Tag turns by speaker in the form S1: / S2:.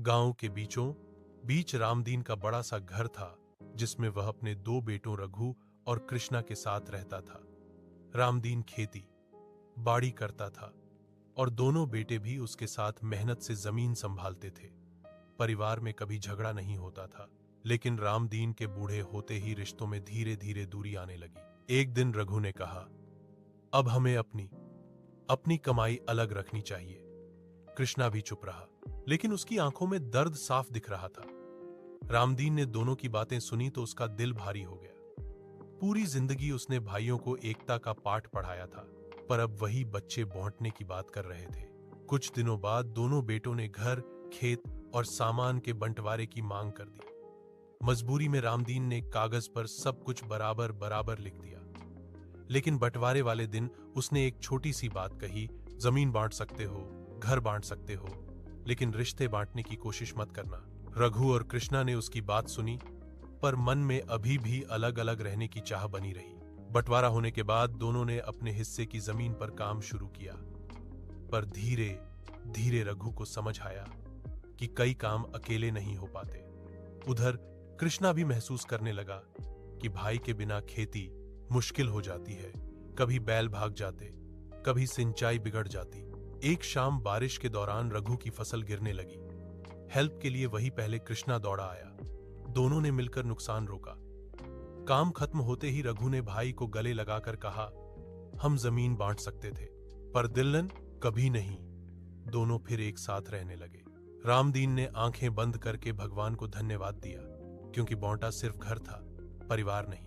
S1: गांव के बीचों बीच रामदीन का बड़ा सा घर था, जिसमें वह अपने दो बेटों रघु और कृष्णा के साथ रहता था। रामदीन खेती बाड़ी करता था और दोनों बेटे भी उसके साथ मेहनत से जमीन संभालते थे। परिवार में कभी झगड़ा नहीं होता था, लेकिन रामदीन के बूढ़े होते ही रिश्तों में धीरे धीरे दूरी आने लगी। एक दिन रघु ने कहा, अब हमें अपनी अपनी कमाई अलग रखनी चाहिए। कृष्णा भी चुप रहा, लेकिन उसकी आंखों में दर्द साफ दिख रहा था। रामदीन ने दोनों की बातें सुनी तो उसका दिल भारी हो गया। पूरी जिंदगी उसने भाइयों को एकता का पाठ पढ़ाया था, पर अब वही बच्चे बांटने की बात कर रहे थे। कुछ दिनों बाद दोनों बेटों ने घर, खेत और सामान के बंटवारे की मांग कर दी। मजबूरी में रामदीन ने कागज पर सब कुछ बराबर बराबर लिख दिया, लेकिन बंटवारे वाले दिन उसने एक छोटी सी बात कही, जमीन बांट सकते हो, घर बांट सकते हो, लेकिन रिश्ते बांटने की कोशिश मत करना। रघु और कृष्णा ने उसकी बात सुनी, पर मन में अभी भी अलग अलग रहने की चाह बनी रही। बंटवारा होने के बाद दोनों ने अपने हिस्से की जमीन पर काम शुरू किया, पर धीरे धीरे रघु को समझ आया कि कई काम अकेले नहीं हो पाते। उधर कृष्णा भी महसूस करने लगा कि भाई के बिना खेती मुश्किल हो जाती है। कभी बैल भाग जाते, कभी सिंचाई बिगड़ जाती। एक शाम बारिश के दौरान रघु की फसल गिरने लगी। हेल्प के लिए वही पहले कृष्णा दौड़ा आया। दोनों ने मिलकर नुकसान रोका। काम खत्म होते ही रघु ने भाई को गले लगाकर कहा, हम जमीन बांट सकते थे, पर दिलन कभी नहीं। दोनों फिर एक साथ रहने लगे। रामदीन ने आंखें बंद करके भगवान को धन्यवाद दिया, क्योंकि बांटा सिर्फ घर था, परिवार नहीं।